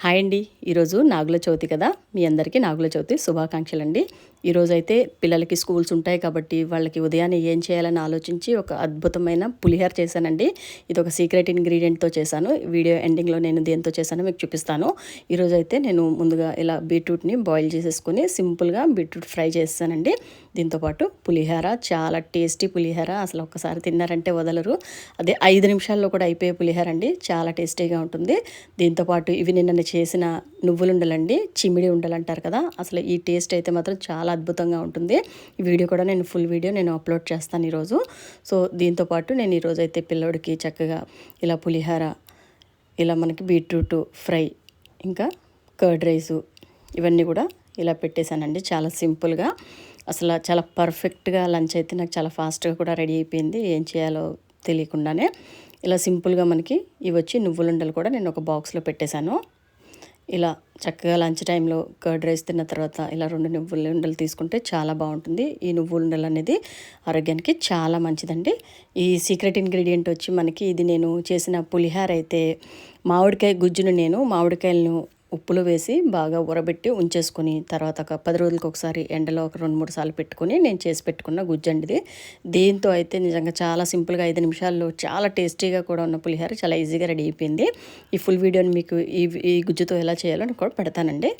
Hi అండి. ఈరోజు నాగుల చవితి కదా, మీ అందరికీ నాగుల చవితి శుభాకాంక్షలండి. ఈరోజైతే పిల్లలకి స్కూల్స్ ఉంటాయి కాబట్టి వాళ్ళకి ఉదయాన్నే ఏం చేయాలని ఆలోచించి ఒక అద్భుతమైన పులిహోర చేశానండి. ఇది ఒక సీక్రెట్ ఇంగ్రీడియంట్తో చేశాను. వీడియో ఎండింగ్లో నేను దేంతో చేశానో మీకు చూపిస్తాను. ఈరోజైతే నేను ముందుగా ఇలా బీట్రూట్ని బాయిల్ చేసేసుకొని సింపుల్గా బీట్రూట్ ఫ్రై చేస్తానండి. దీంతోపాటు పులిహోర, చాలా టేస్టీ పులిహోర, అసలు ఒక్కసారి తిన్నారంటే వదలరు. అదే 5 నిమిషాల్లో కూడా అయిపోయే పులిహోర అండి, చాలా టేస్టీగా ఉంటుంది. దీంతోపాటు ఇవి నిన్న చేసిన నువ్వులుండలండి, చిమిడి ఉండలు అంటారు కదా, అసలు ఈ టేస్ట్ అయితే మాత్రం చాలా అద్భుతంగా ఉంటుంది. ఈ వీడియో కూడా ఫుల్ వీడియో అప్లోడ్ చేస్తాను ఈరోజు. సో దీంతోపాటు నేను ఈరోజు అయితే పిల్లోడికి చక్కగా ఇలా పులిహోర, ఇలా మనకి బీట్రూట్ ఫ్రై, ఇంకా కర్డ్ రైసు, ఇవన్నీ కూడా ఇలా పెట్టేశానండి. చాలా సింపుల్గా, అసలు చాలా పర్ఫెక్ట్గా లంచ్ అయితే నాకు చాలా ఫాస్ట్గా కూడా రెడీ అయిపోయింది, ఏం చేయాలో తెలియకుండానే. ఇలా సింపుల్గా మనకి ఇవి వచ్చి నువ్వులుండలు కూడా నేను ఒక బాక్స్లో పెట్టేశాను. ఇలా చక్కగా లంచ్ టైంలో కర్డ్ రైస్ తిన్న తర్వాత ఇలా 2 నువ్వుల ఉండలు తీసుకుంటే చాలా బాగుంటుంది. ఈ నువ్వుల ఉండలు అనేది ఆరోగ్యానికి చాలా మంచిదండి. ఈ సీక్రెట్ ఇంగ్రీడియంట్ వచ్చి మనకి ఇది నేను చేసిన పులిహోర అయితే మామిడికాయ గుజ్జును నేను మామిడికాయలను ఉప్పులో వేసి బాగా ఊరబెట్టి ఉంచేసుకొని తర్వాత ఒక 10 రోజులకు ఒకసారి ఎండలో ఒక 2-3 సార్లు పెట్టుకొని నేను చేసి పెట్టుకున్న గుజ్జండిది. దీంతో అయితే నిజంగా చాలా సింపుల్గా 5 నిమిషాల్లో చాలా టేస్టీగా కూడా ఉన్న పులిహోర చాలా ఈజీగా రెడీ అయిపోయింది. ఈ ఫుల్ వీడియోని మీకు ఈ గుజ్జుతో ఎలా చేయాలో నేను కూడా పెడతానండి.